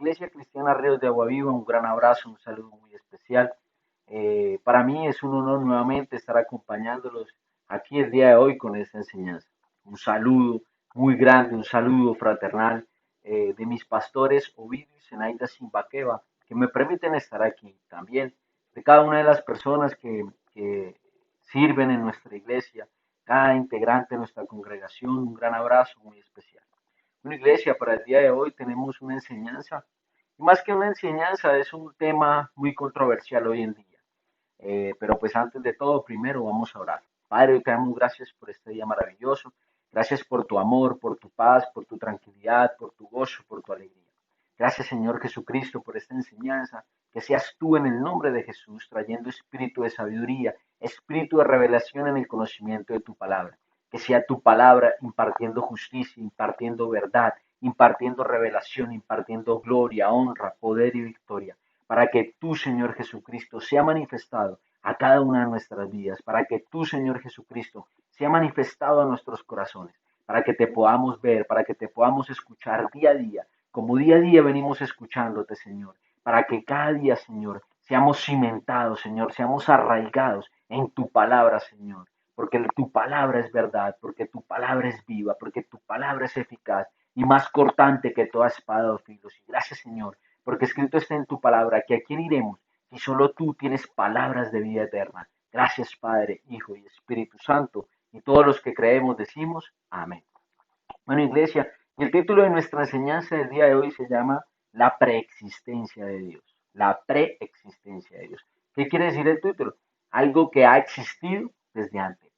Iglesia Cristiana Ríos de Agua Viva, un gran abrazo, un saludo muy especial. Para mí es un honor nuevamente estar acompañándolos aquí el día de hoy con esta enseñanza. Un saludo muy grande, un saludo fraternal de mis pastores Ovidio y Zenaida Simbaqueva, que me permiten estar aquí también, de cada una de las personas que sirven en nuestra iglesia, cada integrante de nuestra congregación, un gran abrazo muy especial. Una iglesia, para el día de hoy tenemos una enseñanza, y más que una enseñanza, es un tema muy controversial hoy en día. Pero pues antes de todo, primero vamos a orar. Padre, te damos gracias por este día maravilloso. Gracias por tu amor, por tu paz, por tu tranquilidad, por tu gozo, por tu alegría. Gracias, Señor Jesucristo, por esta enseñanza. Que seas tú en el nombre de Jesús trayendo espíritu de sabiduría, espíritu de revelación en el conocimiento de tu palabra. Que sea tu palabra impartiendo justicia, impartiendo verdad, impartiendo revelación, impartiendo gloria, honra, poder y victoria, para que tú, Señor Jesucristo, sea manifestado a cada una de nuestras vidas, para que tú, Señor Jesucristo, sea manifestado a nuestros corazones, para que te podamos ver, para que te podamos escuchar día a día, como día a día venimos escuchándote, Señor, para que cada día, Señor, seamos cimentados, Señor, seamos arraigados en tu palabra, Señor, porque tu palabra es verdad, porque tu palabra es viva, porque tu palabra es eficaz y más cortante que toda espada de filos. Y gracias, Señor, porque escrito está en tu palabra que a quién iremos si solo tú tienes palabras de vida eterna. Gracias, Padre, Hijo y Espíritu Santo. Y todos los que creemos decimos amén. Bueno, iglesia, y el título de nuestra enseñanza del día de hoy se llama La preexistencia de Dios. La preexistencia de Dios. ¿Qué quiere decir el título? Algo que ha existido desde antes.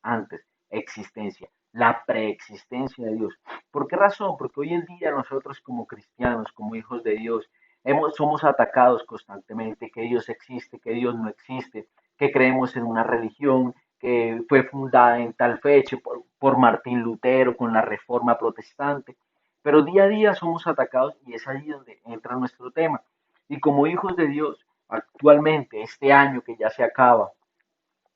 Antes, existencia. La preexistencia de Dios. ¿Por qué razón? Porque hoy en día nosotros como cristianos, como hijos de Dios, somos atacados constantemente, que Dios existe, que Dios no existe, que creemos en una religión, que fue fundada en tal fecha por Martín Lutero con la Reforma Protestante. Pero día a día somos atacados y es ahí donde entra nuestro tema. Y como hijos de Dios, actualmente, este año que ya se acaba,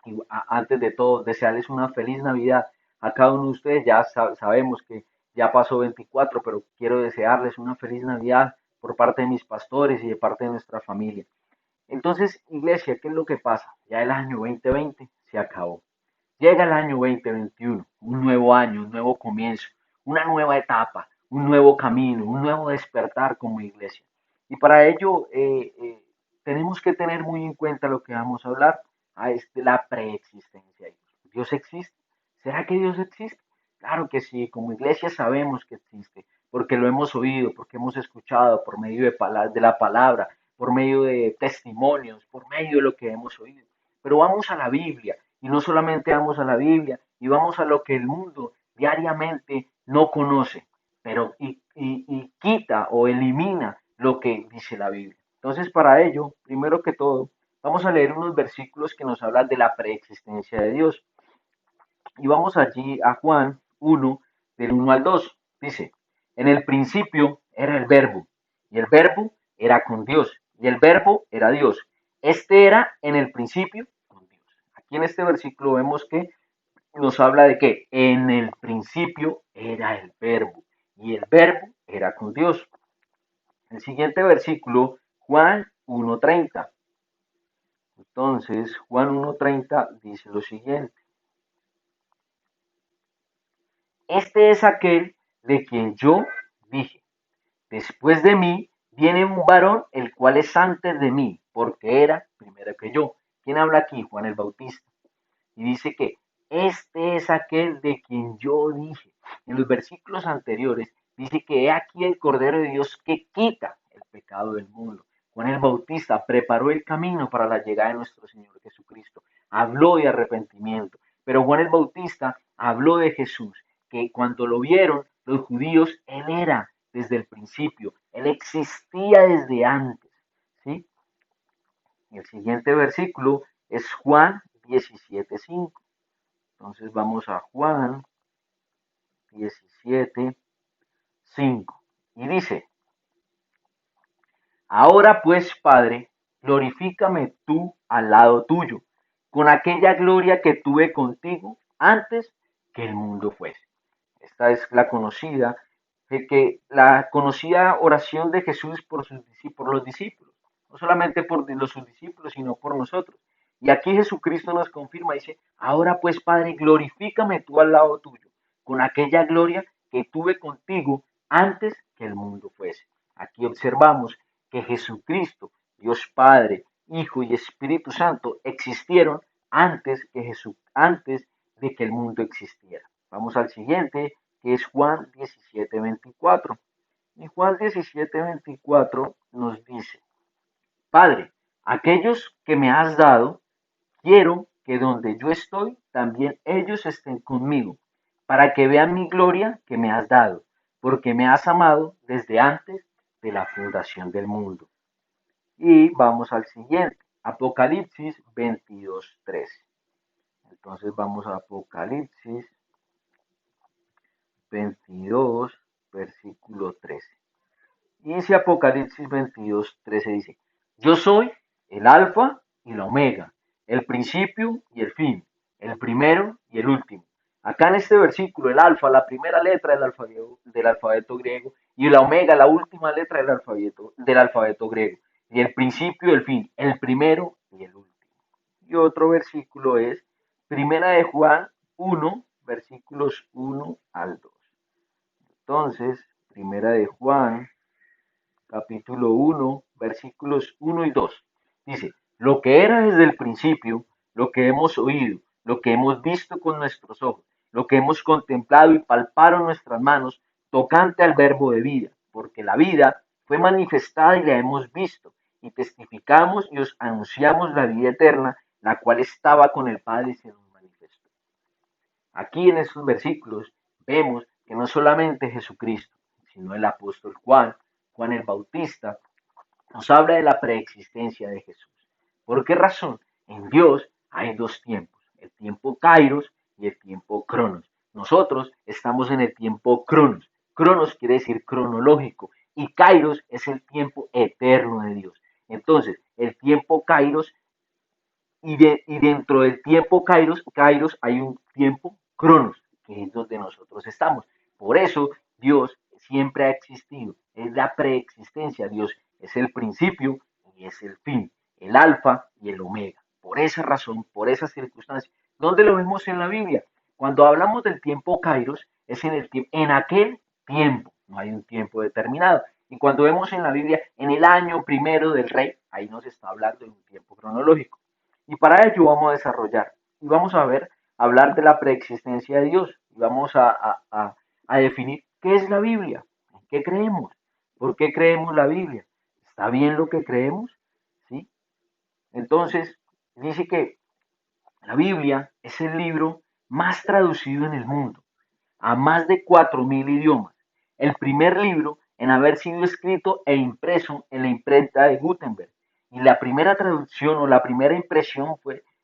y antes de todo, desearles una feliz Navidad a cada uno de ustedes. Ya sabemos que ya pasó 24, pero quiero desearles una feliz Navidad por parte de mis pastores y de parte de nuestra familia. Entonces, iglesia, ¿qué es lo que pasa? Ya el año 2020 se acabó. Llega el año 2021, un nuevo año, un nuevo comienzo, una nueva etapa, un nuevo camino, un nuevo despertar como iglesia. Y para ello tenemos que tener muy en cuenta lo que vamos a hablar, la preexistencia. ¿Dios existe? ¿Será que Dios existe? Claro que sí, como iglesia sabemos que existe, porque lo hemos oído, porque hemos escuchado por medio de la palabra, por medio de testimonios, por medio de lo que hemos oído. Pero vamos a la Biblia, y no solamente vamos a la Biblia, y vamos a lo que el mundo diariamente no conoce, pero y quita o elimina lo que dice la Biblia. Entonces, para ello, primero que todo, vamos a leer unos versículos que nos hablan de la preexistencia de Dios. Y vamos allí a Juan 1, del 1 al 2. Dice, en el principio era el verbo, y el verbo era con Dios, y el verbo era Dios. Este era en el principio con Dios. Aquí en este versículo vemos que nos habla de que en el principio era el verbo, y el verbo era con Dios. El siguiente versículo, Juan 1:30. Entonces, Juan 1:30 dice lo siguiente. Este es aquel de quien yo dije, después de mí viene un varón el cual es antes de mí, porque era primero que yo. ¿Quién habla aquí? Juan el Bautista. Y dice que este es aquel de quien yo dije. En los versículos anteriores dice que he aquí el Cordero de Dios que quita el pecado del mundo. Juan el Bautista preparó el camino para la llegada de nuestro Señor Jesucristo. Habló de arrepentimiento, pero Juan el Bautista habló de Jesús, que cuando lo vieron los judíos, Él era desde el principio, Él existía desde antes. ¿Sí? El siguiente versículo es Juan 17:5. Entonces vamos a Juan 17:5. Y dice, ahora pues, Padre, glorifícame tú al lado tuyo, con aquella gloria que tuve contigo antes que el mundo fuese. Esta es la conocida que la conocida oración de Jesús por los discípulos, no solamente por sus discípulos, sino por nosotros. Y aquí Jesucristo nos confirma, dice, ahora pues Padre, glorifícame tú al lado tuyo, con aquella gloria que tuve contigo antes que el mundo fuese. Aquí observamos que Jesucristo, Dios Padre, Hijo y Espíritu Santo existieron antes de que el mundo existiera. Vamos al siguiente, que es Juan 17:24. Y Juan 17:24 nos dice, Padre, aquellos que me has dado, quiero que donde yo estoy, también ellos estén conmigo, para que vean mi gloria que me has dado, porque me has amado desde antes de la fundación del mundo. Y vamos al siguiente, Apocalipsis 22:13. Entonces vamos a Apocalipsis 22, versículo 13. Y ese Apocalipsis 22, 13 dice, yo soy el alfa y la omega, el principio y el fin, el primero y el último. Acá en este versículo, el alfa, la primera letra del alfabeto griego, y la omega, la última letra del alfabeto griego, y el principio y el fin, el primero y el último. Y otro versículo es Primera de Juan 1, versículos 1 al 2. Entonces, Primera de Juan capítulo 1, versículos 1 y 2. Dice, lo que era desde el principio, lo que hemos oído, lo que hemos visto con nuestros ojos, lo que hemos contemplado y palparon nuestras manos, tocante al verbo de vida, porque la vida fue manifestada y la hemos visto, y testificamos y os anunciamos la vida eterna, la cual estaba con el Padre y se nos manifestó. Aquí en estos versículos vemos que no solamente Jesucristo, sino el apóstol Juan, Juan el Bautista, nos habla de la preexistencia de Jesús. ¿Por qué razón? En Dios hay dos tiempos, el tiempo Kairos y el tiempo Cronos. Nosotros estamos en el tiempo Cronos. Cronos quiere decir cronológico y Kairos es el tiempo eterno de Dios. Entonces, el tiempo Kairos y dentro del tiempo Kairos hay un tiempo Cronos, que es donde nosotros estamos. Por eso Dios siempre ha existido, es la preexistencia. Dios es el principio y es el fin, el alfa y el omega. Por esa razón, por esas circunstancias. ¿Dónde lo vemos en la Biblia? Cuando hablamos del tiempo Kairos, es en aquel tiempo, no hay un tiempo determinado. Y cuando vemos en la Biblia, en el año primero del rey, ahí nos está hablando de un tiempo cronológico. Y para ello vamos a desarrollar y vamos a ver, hablar de la preexistencia de Dios y vamos a definir qué es la Biblia, en qué creemos, por qué creemos la Biblia. ¿Está bien lo que creemos? ¿Sí? Entonces, dice que la Biblia es el libro más traducido en el mundo, a más de 4.000 idiomas. El primer libro en haber sido escrito e impreso en la imprenta de Gutenberg. Y la primera traducción o la primera impresión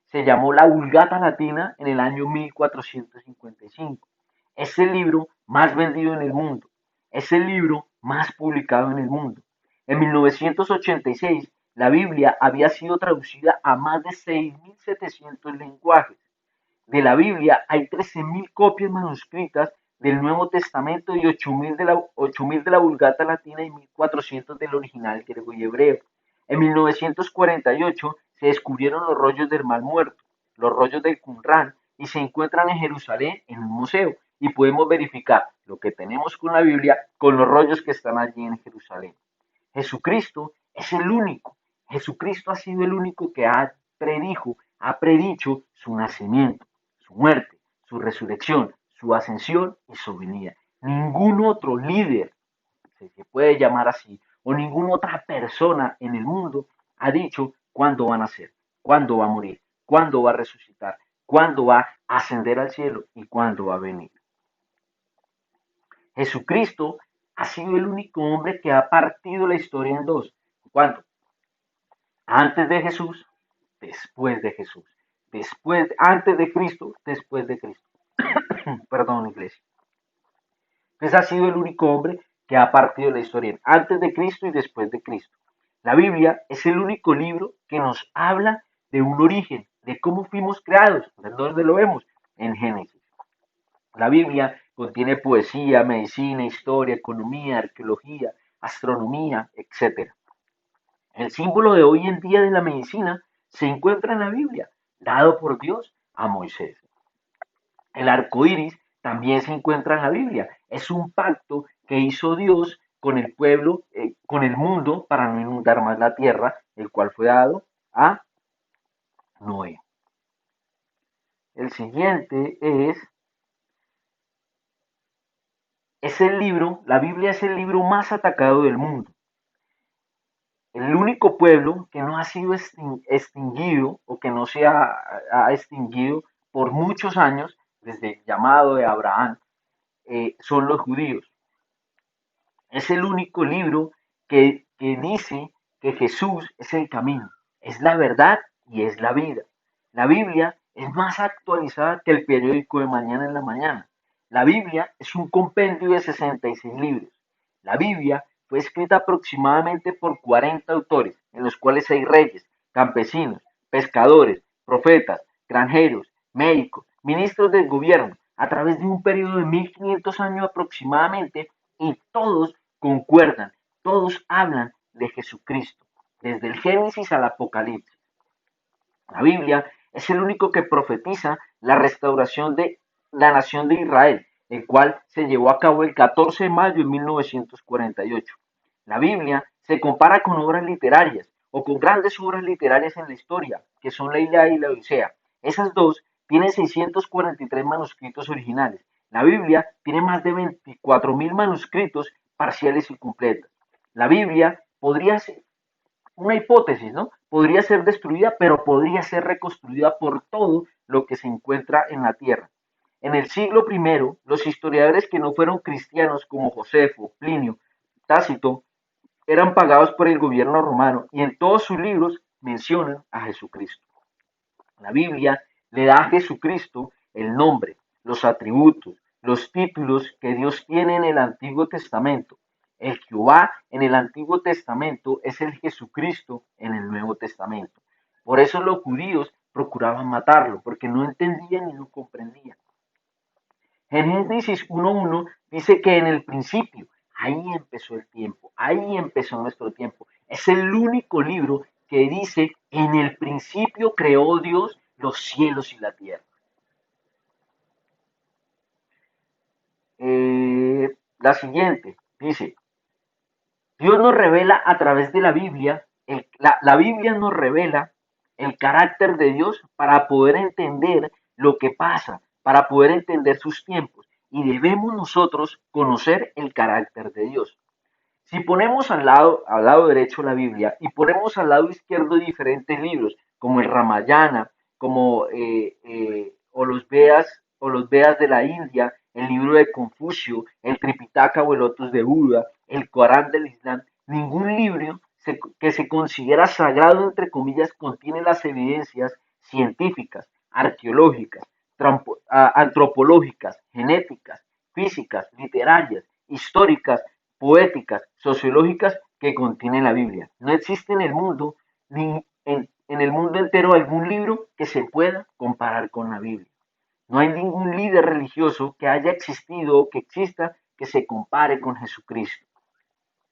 se llamó la Vulgata Latina en el año 1455. Es el libro más vendido en el mundo. Es el libro más publicado en el mundo. En 1986, la Biblia había sido traducida a más de 6.700 lenguajes. De la Biblia hay 13.000 copias manuscritas del Nuevo Testamento y 8.000 de la Vulgata Latina y 1.400 del original griego y hebreo. En 1948 se descubrieron los rollos del Mar Muerto, los rollos del Qumrán, y se encuentran en Jerusalén en un museo. Y podemos verificar lo que tenemos con la Biblia con los rollos que están allí en Jerusalén. Jesucristo es el único. Jesucristo ha sido el único que ha predicho su nacimiento, su muerte, su resurrección, su ascensión y su venida. Ningún otro líder, si se puede llamar así, o ninguna otra persona en el mundo ha dicho cuándo va a nacer, cuándo va a morir, cuándo va a resucitar, cuándo va a ascender al cielo y cuándo va a venir. Jesucristo ha sido el único hombre que ha partido la historia en dos. ¿Cuándo? Antes de Jesús, después de Jesús. Antes de Cristo, después de Cristo. Perdón, iglesia. Entonces ha sido el único hombre que ha partido la historia antes de Cristo y después de Cristo. La Biblia es el único libro que nos habla de un origen, de cómo fuimos creados. ¿De dónde lo vemos? En Génesis. La Biblia Contiene poesía, medicina, historia, economía, arqueología, astronomía, etcétera. El símbolo de hoy en día de la medicina se encuentra en la Biblia, dado por Dios a Moisés. El arco iris también se encuentra en la Biblia. Es un pacto que hizo Dios con el pueblo, con el mundo, para no inundar más la tierra, el cual fue dado a Noé. El siguiente es el libro, la Biblia es el libro más atacado del mundo. El único pueblo que no ha sido extinguido o que no se ha extinguido por muchos años, desde el llamado de Abraham, son los judíos. Es el único libro que dice que Jesús es el camino, es la verdad y es la vida. La Biblia es más actualizada que el periódico de mañana en la mañana. La Biblia es un compendio de 66 libros. La Biblia fue escrita aproximadamente por 40 autores, en los cuales hay reyes, campesinos, pescadores, profetas, granjeros, médicos, ministros del gobierno, a través de un periodo de 1500 años aproximadamente, y todos concuerdan, todos hablan de Jesucristo, desde el Génesis al Apocalipsis. La Biblia es el único que profetiza la restauración de la nación de Israel, el cual se llevó a cabo el 14 de mayo de 1948. La Biblia se compara con obras literarias o con grandes obras literarias en la historia, que son la Ilíada y la Odisea. Esas dos tienen 643 manuscritos originales. La Biblia tiene más de 24.000 manuscritos parciales y completos. La Biblia podría ser una hipótesis, ¿no? Podría ser destruida, pero podría ser reconstruida por todo lo que se encuentra en la tierra. En el siglo I, los historiadores que no fueron cristianos como Josefo, Plinio, Tácito, eran pagados por el gobierno romano y en todos sus libros mencionan a Jesucristo. La Biblia le da a Jesucristo el nombre, los atributos, los títulos que Dios tiene en el Antiguo Testamento. El Jehová en el Antiguo Testamento es el Jesucristo en el Nuevo Testamento. Por eso los judíos procuraban matarlo, porque no entendían y no comprendían. Génesis 1.1 dice que en el principio, ahí empezó el tiempo, ahí empezó nuestro tiempo. Es el único libro que dice, en el principio creó Dios los cielos y la tierra. La siguiente dice, Dios nos revela a través de la Biblia, la Biblia nos revela el carácter de Dios para poder entender lo que pasa, para poder entender sus tiempos. Y debemos nosotros conocer el carácter de Dios. Si ponemos al lado derecho la Biblia y ponemos al lado izquierdo diferentes libros, como el Ramayana, como o los Vedas de la India, el libro de Confucio, el Tripitaka o el Lotus de Buda, el Corán del Islam, ningún libro que se considera sagrado, entre comillas, contiene las evidencias científicas, arqueológicas, antropológicas, genéticas, físicas, literarias, históricas, poéticas, sociológicas que contiene la Biblia. No existe en el mundo, ni en el mundo entero, algún libro que se pueda comparar con la Biblia. No hay ningún líder religioso que haya existido o que exista que se compare con Jesucristo.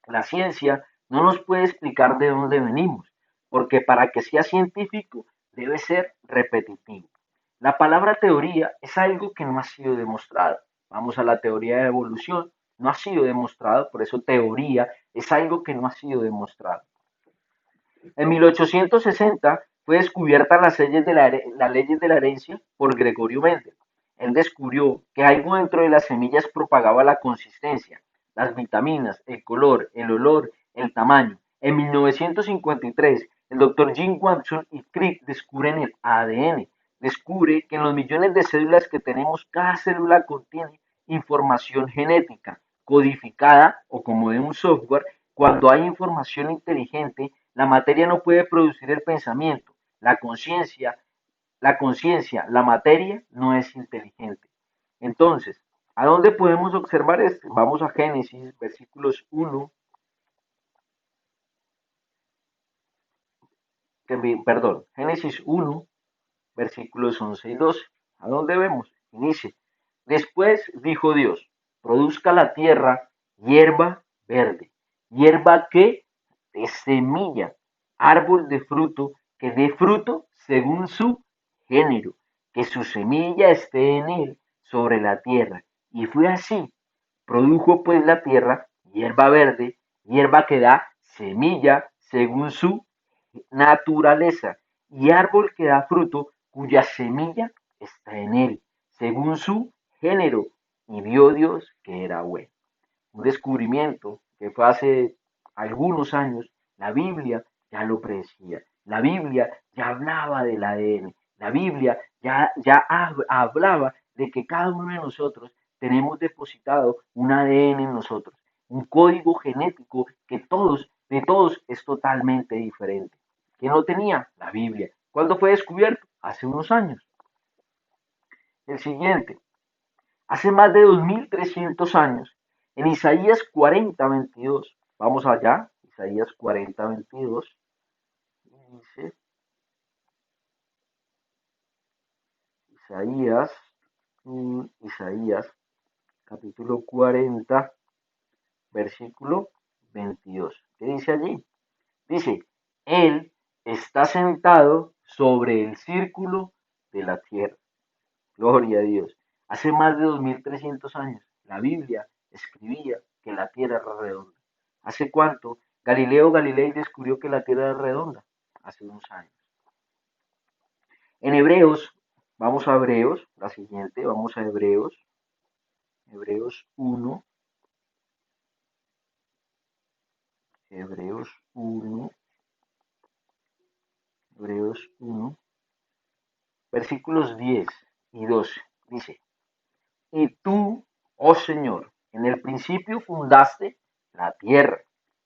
La ciencia no nos puede explicar de dónde venimos, porque para que sea científico debe ser repetitivo. La palabra teoría es algo que no ha sido demostrado. Vamos a la teoría de evolución, no ha sido demostrado, por eso teoría es algo que no ha sido demostrado. En 1860 fue descubierta las leyes de la herencia por Gregorio Mendel. Él descubrió que algo dentro de las semillas propagaba la consistencia, las vitaminas, el color, el olor, el tamaño. En 1953, el doctor Jim Watson y Crick descubren el ADN. Descubre que en los millones de células que tenemos, cada célula contiene información genética codificada o como de un software. Cuando hay información inteligente, la materia no puede producir el pensamiento, la materia no es inteligente. Entonces, ¿a dónde podemos observar esto? Vamos a Génesis, versículos 1, Génesis 1, versículos 11 y 12. ¿A dónde vemos? Inicia. Después dijo Dios, produzca la tierra hierba verde, hierba que de semilla, árbol de fruto, que dé fruto según su género, que su semilla esté en él sobre la tierra. Y fue así. Produjo pues la tierra hierba verde, hierba que da semilla según su naturaleza, y árbol que da fruto cuya semilla está en él, según su género. Y vio Dios que era bueno. Un descubrimiento que fue hace algunos años. La Biblia ya lo predecía. La Biblia ya hablaba del ADN. La Biblia ya hablaba de que cada uno de nosotros tenemos depositado un ADN en nosotros, un código genético que de todos es totalmente diferente. ¿Quién lo tenía? La Biblia. ¿Cuándo fue descubierto? Hace unos años. El siguiente, hace más de 2300 años, en Isaías 40:22, vamos allá, Isaías 40:22, dice, Isaías, Isaías, capítulo 40, versículo 22. ¿Qué dice allí? Dice, Él está sentado sobre el círculo de la tierra. Gloria a Dios. Hace más de 2300 años, la Biblia escribía que la tierra era redonda. ¿Hace cuánto? Galileo Galilei descubrió que la tierra era redonda. Hace unos años. En Hebreos, vamos a Hebreos, la siguiente, vamos a Hebreos, Hebreos 1, Hebreos 1, Hebreos 1, versículos 10 y 12. Dice, y tú, oh Señor, en el principio fundaste la tierra,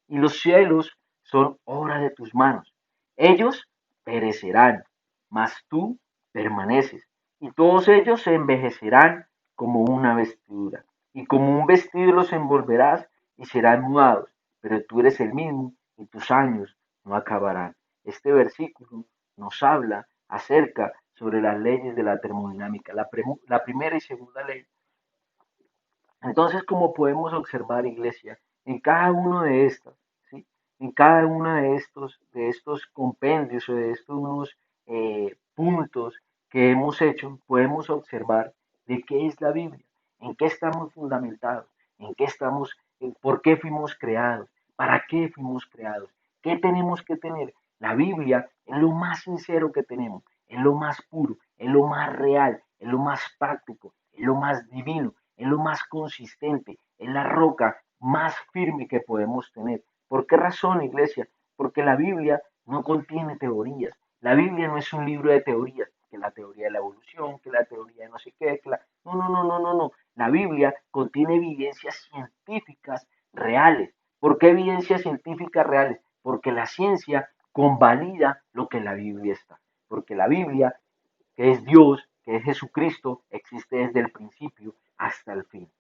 y los cielos son obra de tus manos. Ellos perecerán, mas tú permaneces, y todos ellos se envejecerán como una vestidura, y como un vestido los envolverás y serán mudados, pero tú eres el mismo y tus años no acabarán. Este versículo nos habla acerca sobre las leyes de la termodinámica, la primera y segunda ley. Entonces, como podemos observar, iglesia, en cada uno de estas, ¿sí? En cada uno de estos compendios o de estos puntos que hemos hecho, podemos observar de qué es la Biblia, en qué estamos fundamentados, en qué estamos, en por qué fuimos creados, para qué fuimos creados, qué tenemos que tener. La Biblia es lo más sincero que tenemos, es lo más puro, es lo más real, es lo más práctico, es lo más divino, es lo más consistente, es la roca más firme que podemos tener. ¿Por qué razón, iglesia? Porque la Biblia no contiene teorías. La Biblia no es un libro de teorías, que la teoría de la evolución, que la teoría de no sé qué, que la... No, no, no, no, no, no. La Biblia contiene evidencias científicas reales. ¿Por qué evidencias científicas reales? Porque la ciencia convalida lo que la Biblia está. Porque la Biblia, que es Dios, que es Jesucristo, existe desde el principio hasta el fin.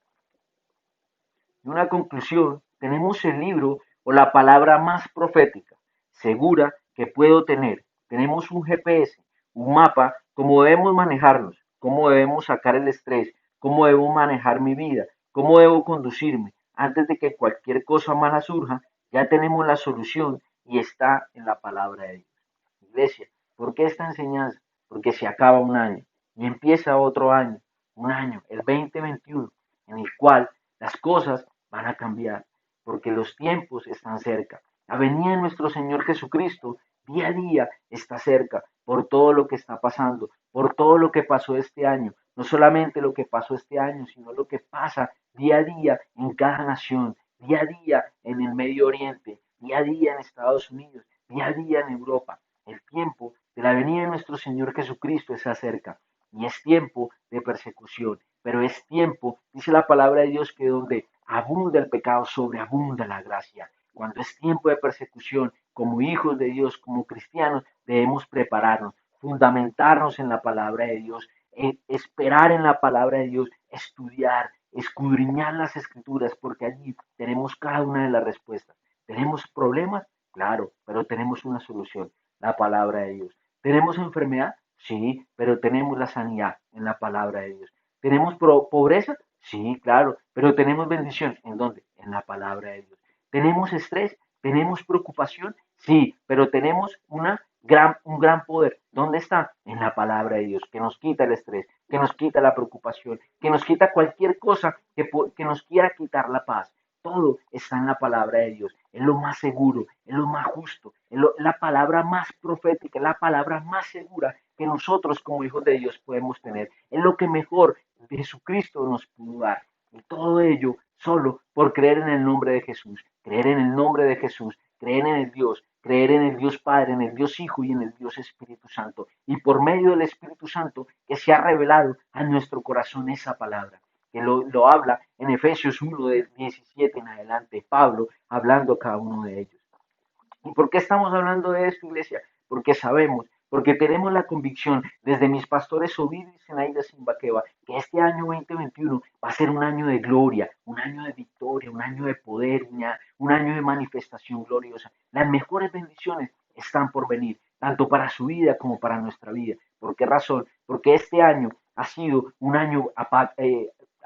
Y una conclusión, tenemos el libro o la palabra más profética, segura que puedo tener. Tenemos un GPS, un mapa, cómo debemos manejarnos, cómo debemos sacar el estrés, cómo debo manejar mi vida, cómo debo conducirme. Antes de que cualquier cosa mala surja, ya tenemos la solución y está en la palabra de Dios. Iglesia, ¿por qué esta enseñanza? Porque se acaba un año y empieza otro año, un año, el 2021, en el cual las cosas van a cambiar, porque los tiempos están cerca. La venida de nuestro Señor Jesucristo día a día está cerca por todo lo que está pasando, por todo lo que pasó este año, no solamente lo que pasó este año, sino lo que pasa día a día en cada nación, día a día en el Medio Oriente, día a día en Estados Unidos, día a día en Europa. El tiempo de la venida de nuestro Señor Jesucristo está cerca y es tiempo de persecución, pero es tiempo, dice la palabra de Dios, que donde abunda el pecado, sobreabunda la gracia. Cuando es tiempo de persecución, como hijos de Dios, como cristianos, debemos prepararnos, fundamentarnos en la palabra de Dios, esperar en la palabra de Dios, estudiar, escudriñar las escrituras, porque allí tenemos cada una de las respuestas. ¿Tenemos problemas? Claro, pero tenemos una solución, la palabra de Dios. ¿Tenemos enfermedad? Sí, pero tenemos la sanidad en la palabra de Dios. ¿Tenemos pobreza? Sí, claro, pero tenemos bendición. ¿En dónde? En la palabra de Dios. ¿Tenemos estrés? ¿Tenemos preocupación? Sí, pero tenemos un gran poder. ¿Dónde está? En la palabra de Dios, que nos quita el estrés, que nos quita la preocupación, que nos quita cualquier cosa que nos quiera quitar la paz. Todo está en la palabra de Dios. Es lo más seguro, es lo más justo, es la palabra más profética, es la palabra más segura que nosotros como hijos de Dios podemos tener. Es lo que mejor Jesucristo nos pudo dar. Y todo ello solo por creer en el nombre de Jesús, creer en el nombre de Jesús, creer en el Dios, creer en el Dios Padre, en el Dios Hijo y en el Dios Espíritu Santo. Y por medio del Espíritu Santo que se ha revelado a nuestro corazón esa palabra que lo habla en Efesios 1, de 17 en adelante, Pablo hablando a cada uno de ellos. ¿Y por qué estamos hablando de esto, iglesia? Porque sabemos, porque tenemos la convicción desde mis pastores Ovidio y Zenaida Simbaqueva que este año 2021 va a ser un año de gloria, un año de victoria, un año de poder, un año de manifestación gloriosa. Las mejores bendiciones están por venir, tanto para su vida como para nuestra vida. ¿Por qué razón? Porque este año ha sido un año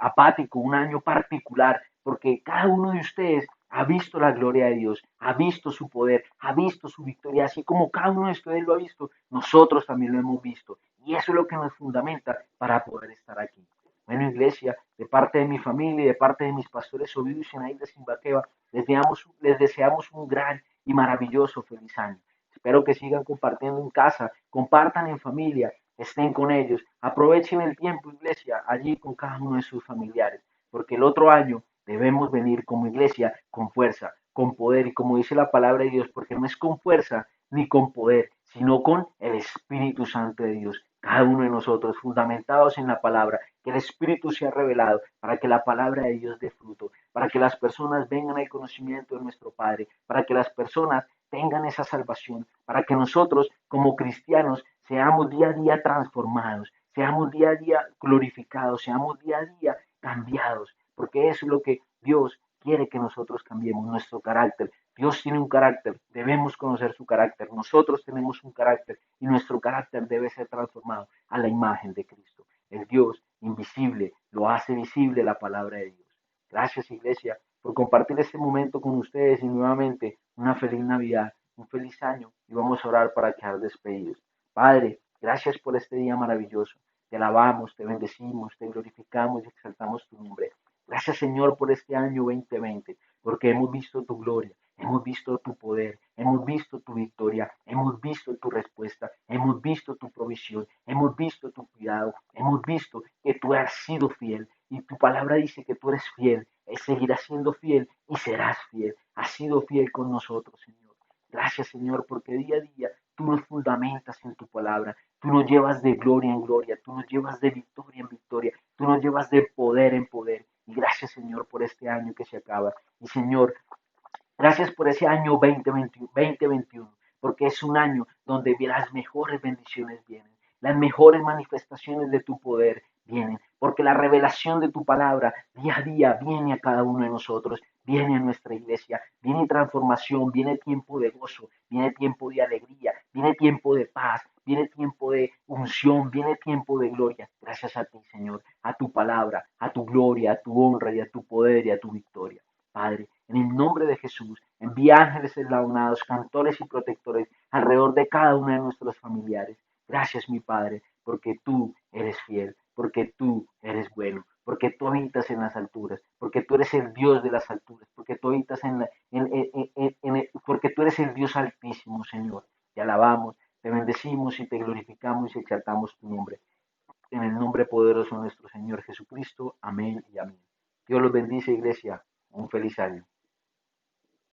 apático, un año particular, porque cada uno de ustedes ha visto la gloria de Dios, ha visto su poder, ha visto su victoria, así como cada uno de ustedes lo ha visto, nosotros también lo hemos visto. Y eso es lo que nos fundamenta para poder estar aquí. Bueno, iglesia, de parte de mi familia y de parte de mis pastores Ovidio y Zenaida Simbaqueva, les deseamos un gran y maravilloso feliz año. Espero que sigan compartiendo en casa, compartan en familia, estén con ellos, aprovechen el tiempo, iglesia, allí con cada uno de sus familiares, porque el otro año debemos venir como iglesia con fuerza, con poder y como dice la palabra de Dios, porque no es con fuerza ni con poder, sino con el Espíritu Santo de Dios. Cada uno de nosotros, fundamentados en la palabra, que el Espíritu sea revelado para que la palabra de Dios dé fruto, para que las personas vengan al conocimiento de nuestro Padre, para que las personas tengan esa salvación, para que nosotros como cristianos seamos día a día transformados, seamos día a día glorificados, seamos día a día cambiados, porque eso es lo que Dios quiere que nosotros cambiemos, nuestro carácter. Dios tiene un carácter, debemos conocer su carácter, nosotros tenemos un carácter y nuestro carácter debe ser transformado a la imagen de Cristo. El Dios invisible lo hace visible la palabra de Dios. Gracias, iglesia, por compartir este momento con ustedes y nuevamente una feliz Navidad, un feliz año y vamos a orar para quedar despedidos. Padre, gracias por este día maravilloso. Te alabamos, te bendecimos, te glorificamos y exaltamos tu nombre. Gracias, Señor, por este año 2020, porque hemos visto tu gloria, hemos visto tu poder, hemos visto tu victoria, hemos visto tu respuesta, hemos visto tu provisión, hemos visto tu cuidado, hemos visto que tú has sido fiel y tu palabra dice que tú eres fiel, seguirás siendo fiel y serás fiel. Has sido fiel con nosotros, Señor. Gracias, Señor, porque día a día tú nos fundamentas en tu palabra, tú nos llevas de gloria en gloria, tú nos llevas de victoria en victoria, tú nos llevas de poder en poder. Y gracias, Señor, por este año que se acaba. Y, Señor, gracias por ese año 2021, porque es un año donde las mejores bendiciones vienen, las mejores manifestaciones de tu poder vienen, porque la revelación de tu palabra día a día viene a cada uno de nosotros, viene a nuestra iglesia, viene transformación, viene tiempo de gozo, viene tiempo de alegría, viene tiempo de paz, viene tiempo de unción, viene tiempo de gloria. Gracias a ti, Señor, a tu palabra, a tu gloria, a tu honra y a tu poder y a tu victoria. Padre, en el nombre de Jesús, envía ángeles escalonados, cantores y protectores alrededor de cada uno de nuestros familiares. Gracias, mi Padre, porque tú eres fiel, porque tú eres bueno, porque tú habitas en las alturas, porque tú eres el Dios de las alturas, porque tú habitas porque tú eres el Dios altísimo, Señor. Te alabamos, te bendecimos y te glorificamos y exaltamos tu nombre. En el nombre poderoso de nuestro Señor Jesucristo. Amén y amén. Dios los bendice, iglesia. Un feliz año.